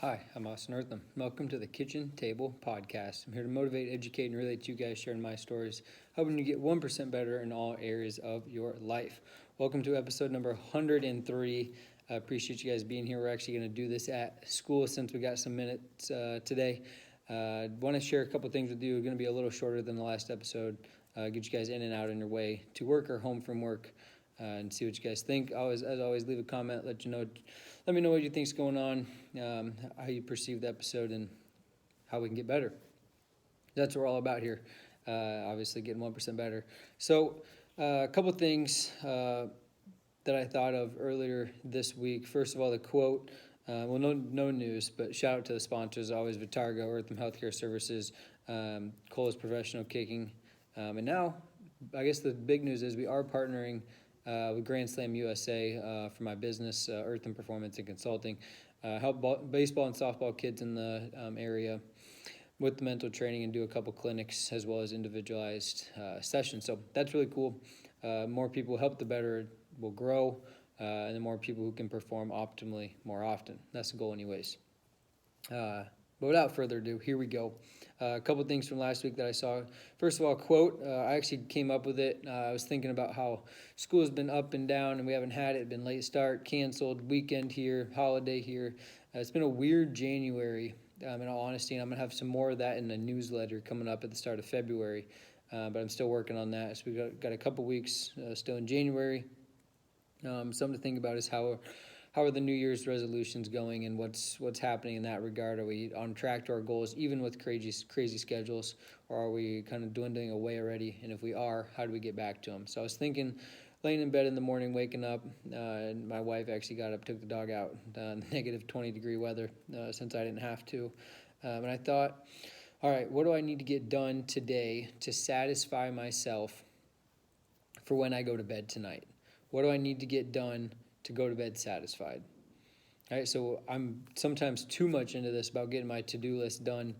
Hi, I'm Austin Eartham. Welcome to the Kitchen Table Podcast. I'm here to motivate, educate, and relate to you guys sharing my stories, helping you get 1% better in all areas of your life. Welcome to episode number 103. I appreciate you guys being here. We're actually going to do this at school since we got some minutes today. I want to share a couple things with you. It's going to be a little shorter than the last episode. Get you guys in and out on your way to work or home from work. And see what you guys think. As always, leave a comment. Let me know what you think's going on, how you perceive the episode, and how we can get better. That's what we're all about here. Obviously, getting 1% better. So, a couple things that I thought of earlier this week. First of all, the quote. No news, but shout out to the sponsors. Always Vitargo, Eartham Healthcare Services, Cole's Professional Kicking, and now I guess the big news is we are partnering with Grand Slam USA for my business, Eartham Performance and Consulting. Help baseball and softball kids in the area with the mental training and do a couple clinics as well as individualized sessions. So that's really cool. More people help, the better it will grow, and the more people who can perform optimally more often. That's the goal anyways. But without further ado, here we go. A couple things from last week that I saw. First of all, quote, I actually came up with it. I was thinking about how school's been up and down and we haven't had it. It's been late start, canceled, weekend here, holiday here. It's been a weird January, in all honesty, and I'm going to have some more of that in a newsletter coming up at the start of February. But I'm still working on that. So we've got a couple weeks still in January. Something to think about is how are the New Year's resolutions going and what's happening in that regard? Are we on track to our goals even with crazy schedules, or are we kind of dwindling away already? And if we are, how do we get back to them? So I was thinking, laying in bed in the morning, waking up, and my wife actually got up, took the dog out in negative 20-degree weather since I didn't have to. And I thought, all right, what do I need to get done today to satisfy myself for when I go to bed tonight? What do I need to get done to go to bed satisfied? All right, so I'm sometimes too much into this about getting my to-do list done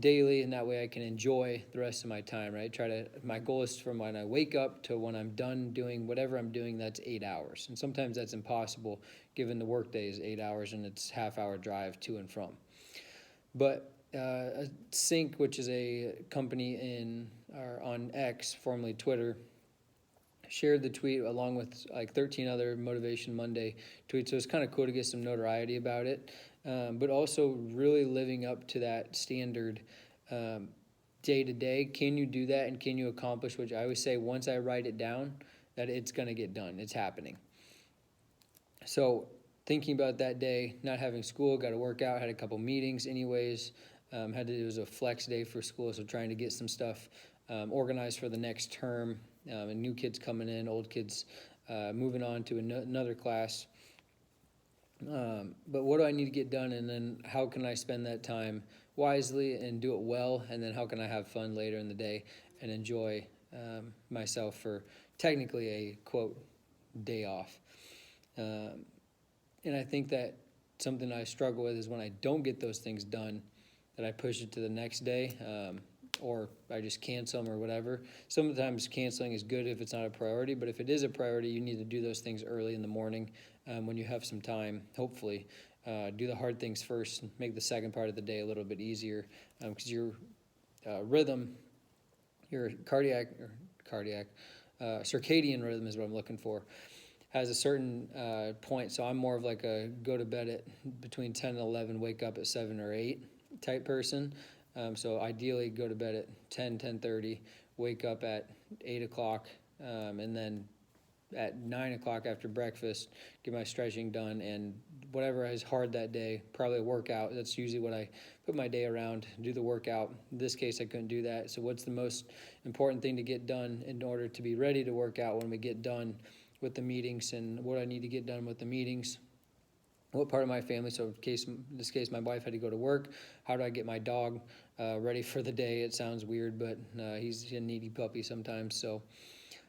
daily, and that way I can enjoy the rest of my time, right? My goal is from when I wake up to when I'm done doing whatever I'm doing, that's 8 hours. And sometimes that's impossible given the workday is 8 hours and it's half-hour drive to and from. But Sync, which is a company on X, formerly Twitter, shared the tweet along with like 13 other Motivation Monday tweets. So it's kind of cool to get some notoriety about it, but also really living up to that standard day to day. Can you do that and can you accomplish, which I always say once I write it down, that it's going to get done. It's happening. So thinking about that day, not having school, got to work out, had a couple meetings anyways, it was a flex day for school, so trying to get some stuff organized for the next term, and new kids coming in, old kids moving on to another class. But what do I need to get done, and then how can I spend that time wisely and do it well, and then how can I have fun later in the day and enjoy myself for technically a, quote, day off. And I think that something I struggle with is when I don't get those things done, that I push it to the next day, or I just cancel them or whatever. Sometimes canceling is good if it's not a priority, but if it is a priority, you need to do those things early in the morning when you have some time, hopefully. Do the hard things first and make the second part of the day a little bit easier, because your rhythm, your circadian rhythm is what I'm looking for, has a certain point. So I'm more of like a go to bed at between 10 and 11, wake up at 7 or 8 type person. So ideally go to bed at 10, 10:30, wake up at 8 o'clock, and then at 9 o'clock after breakfast, get my stretching done, and whatever is hard that day, probably a workout. That's usually what I put my day around, do the workout. In this case, I couldn't do that. So what's the most important thing to get done in order to be ready to work out when we get done with the meetings, and what I need to get done with the meetings? What part of my family, so in this case, my wife had to go to work. How do I get my dog ready for the day? It sounds weird, but he's a needy puppy sometimes. So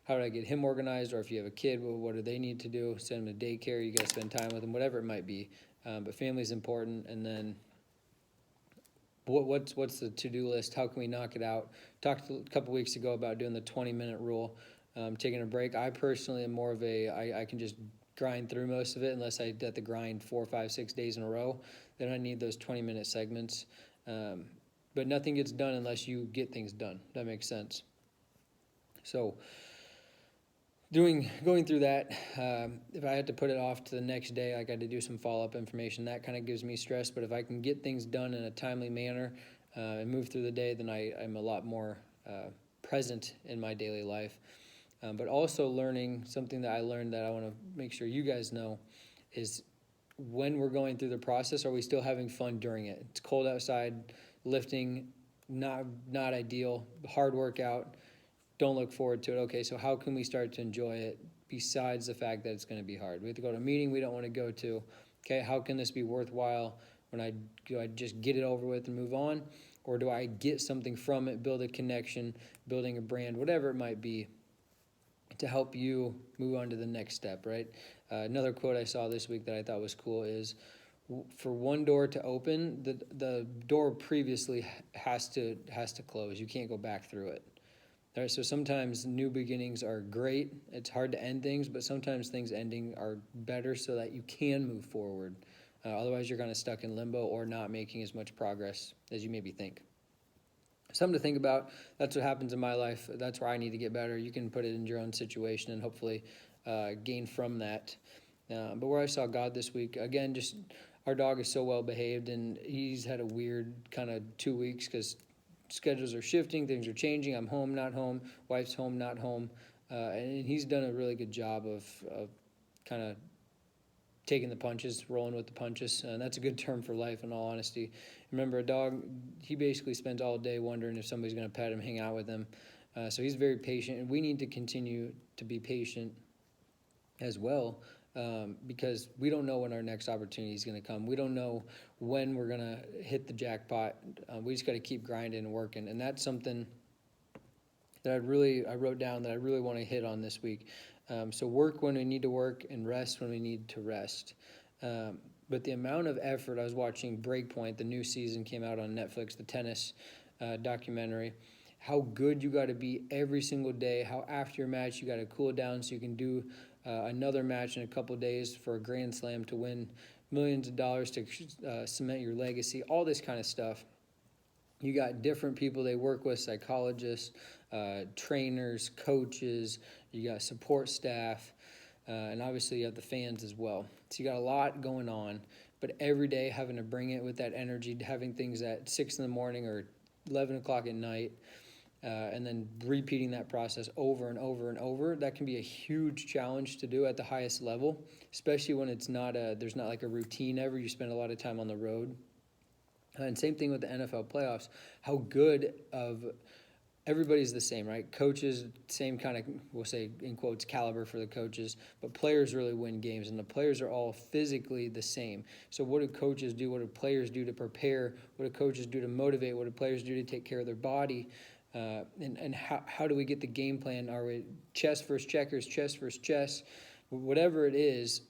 how do I get him organized? Or if you have a kid, well, what do they need to do? Send them to daycare. You got to spend time with them, whatever it might be. But family's important. And then what's the to-do list? How can we knock it out? Talked a couple weeks ago about doing the 20-minute rule, taking a break. I personally am more of I can just grind through most of it unless I get the grind 4, 5, 6 days in a row. Then I need those 20-minute segments. But nothing gets done unless you get things done. That makes sense. So going through that, if I had to put it off to the next day, I got to do some follow-up information. That kind of gives me stress. But if I can get things done in a timely manner and move through the day, then I'm a lot more present in my daily life. But also learning something that I learned that I want to make sure you guys know is when we're going through the process, are we still having fun during it? It's cold outside, lifting, not ideal, hard workout. Don't look forward to it. Okay, so how can we start to enjoy it besides the fact that it's going to be hard? We have to go to a meeting we don't want to go to. Okay, how can this be worthwhile when do I just get it over with and move on? Or do I get something from it, build a connection, building a brand, whatever it might be, to help you move on to the next step, right? Another quote I saw this week that I thought was cool is, for one door to open, the door previously has to close. You can't go back through it. All right, so sometimes new beginnings are great. It's hard to end things, but sometimes things ending are better so that you can move forward. Otherwise, you're kind of stuck in limbo or not making as much progress as you maybe think. Something to think about. That's what happens in my life. That's where I need to get better. You can put it in your own situation and hopefully gain from that. But where I saw God this week, again, just our dog is so well behaved, and he's had a weird kind of 2 weeks because schedules are shifting, things are changing. I'm home, not home. Wife's home, not home. And he's done a really good job of kind of taking the punches, rolling with the punches. And that's a good term for life, in all honesty. Remember, a dog, he basically spends all day wondering if somebody's going to pet him, hang out with him. So he's very patient, and we need to continue to be patient as well, because we don't know when our next opportunity is going to come. We don't know when we're going to hit the jackpot. We just got to keep grinding and working, and that's something that I wrote down that I really want to hit on this week. So work when we need to work and rest when we need to rest. But the amount of effort, I was watching Breakpoint, the new season came out on Netflix, the tennis documentary, how good you got to be every single day, how after your match you got to cool down so you can do another match in a couple days for a Grand Slam to win millions of dollars to cement your legacy, all this kind of stuff. You got different people they work with, psychologists, trainers, coaches, you got support staff, and obviously you have the fans as well. So you got a lot going on, but every day having to bring it with that energy, having things at 6 in the morning or 11 o'clock at night, and then repeating that process over and over and over, that can be a huge challenge to do at the highest level, especially when there's not like a routine ever. You spend a lot of time on the road. And same thing with the NFL playoffs. How good of everybody's the same, right? Coaches, same kind of, we'll say in quotes, caliber for the coaches, but players really win games, and the players are all physically the same. So what do coaches do? What do players do to prepare? What do coaches do to motivate? What do players do to take care of their body? And how do we get the game plan? Are we chess versus checkers, chess versus chess? Whatever it is,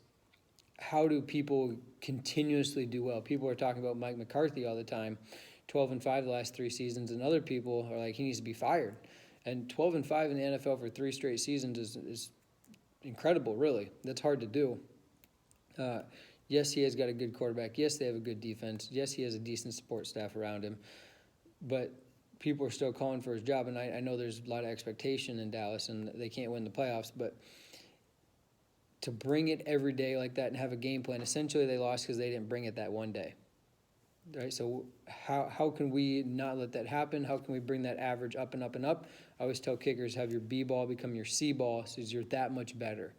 how do people continuously do well? People are talking about Mike McCarthy all the time, 12-5 the last 3 seasons, and other people are like, he needs to be fired. And 12-5 in the NFL for 3 straight seasons is incredible, really. That's hard to do. Yes, he has got a good quarterback. Yes, they have a good defense. Yes, he has a decent support staff around him. But people are still calling for his job, and I know there's a lot of expectation in Dallas, and they can't win the playoffs, but to bring it every day like that and have a game plan, essentially they lost because they didn't bring it that one day. Right? So how can we not let that happen? How can we bring that average up and up and up? I always tell kickers, have your B ball become your C ball so you're that much better.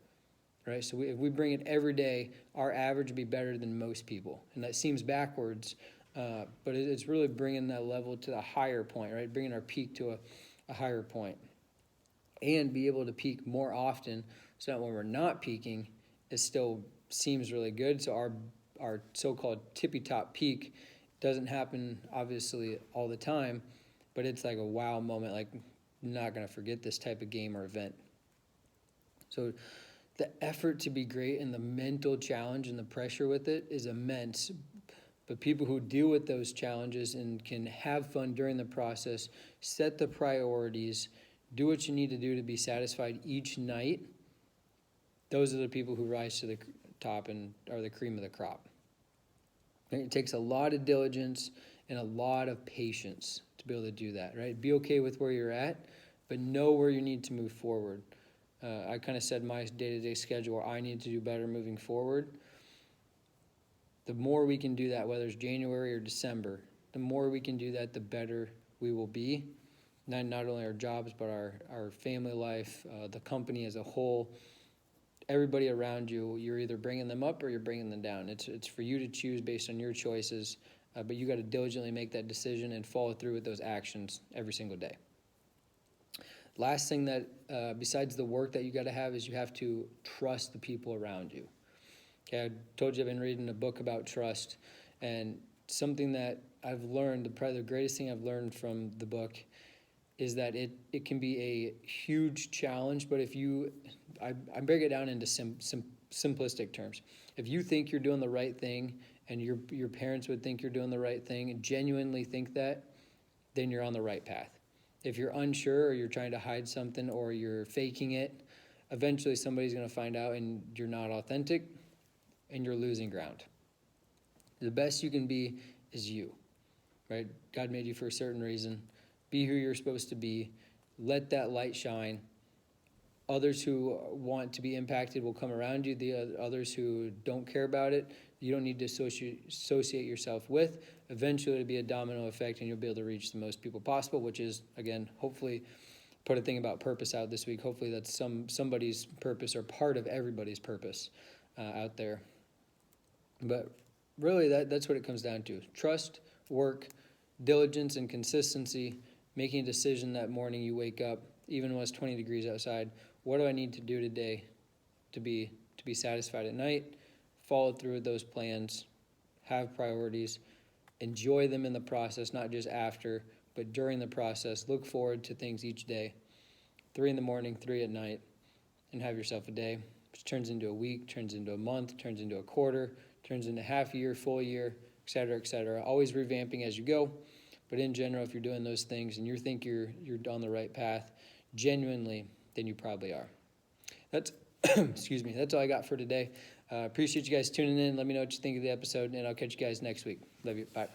Right? So if we bring it every day, our average would be better than most people. And that seems backwards, but it's really bringing that level to a higher point, right? Bringing our peak to a higher point. And be able to peak more often so that when we're not peaking, it still seems really good. So our so-called tippy-top peak doesn't happen, obviously, all the time, but it's like a wow moment, like I'm not going to forget this type of game or event. So the effort to be great and the mental challenge and the pressure with it is immense. But people who deal with those challenges and can have fun during the process, set the priorities, do what you need to do to be satisfied each night, those are the people who rise to the top and are the cream of the crop. And it takes a lot of diligence and a lot of patience to be able to do that, right? Be okay with where you're at, but know where you need to move forward. I kind of said my day-to-day schedule where I need to do better moving forward. The more we can do that, whether it's January or December, the more we can do that, the better we will be. Not only our jobs, but our family life, the company as a whole, everybody around you, you're either bringing them up or you're bringing them down. It's for you to choose based on your choices, but you got to diligently make that decision and follow through with those actions every single day. Last thing that, besides the work that you got to have, is you have to trust the people around you. Okay, I told you I've been reading a book about trust, and something that I've learned, probably the greatest thing I've learned from the book, is that it can be a huge challenge, but if I break it down into simplistic terms. If you think you're doing the right thing, and your parents would think you're doing the right thing, and genuinely think that, then you're on the right path. If you're unsure, or you're trying to hide something, or you're faking it, eventually somebody's going to find out and you're not authentic, and you're losing ground. The best you can be is you, right? God made you for a certain reason. Be who you're supposed to be. Let that light shine. Others who want to be impacted will come around you. The others who don't care about it, you don't need to associate yourself with. Eventually it'll be a domino effect, and you'll be able to reach the most people possible, which is, again, hopefully, put a thing about purpose out this week. Hopefully that's somebody's purpose, or part of everybody's purpose out there. But really that's what it comes down to. Trust, work, diligence, and consistency. Making a decision that morning you wake up, even when it's 20 degrees outside. What do I need to do today to be satisfied at night? Follow through with those plans. Have priorities. Enjoy them in the process, not just after, but during the process. Look forward to things each day. 3 in the morning, 3 at night, and have yourself a day, which turns into a week, turns into a month, turns into a quarter, turns into half a year, full year, et cetera, et cetera. Always revamping as you go. But in general, if you're doing those things and you think you're on the right path, genuinely, then you probably are. That's excuse me. That's all I got for today. Appreciate you guys tuning in. Let me know what you think of the episode, and I'll catch you guys next week. Love you. Bye.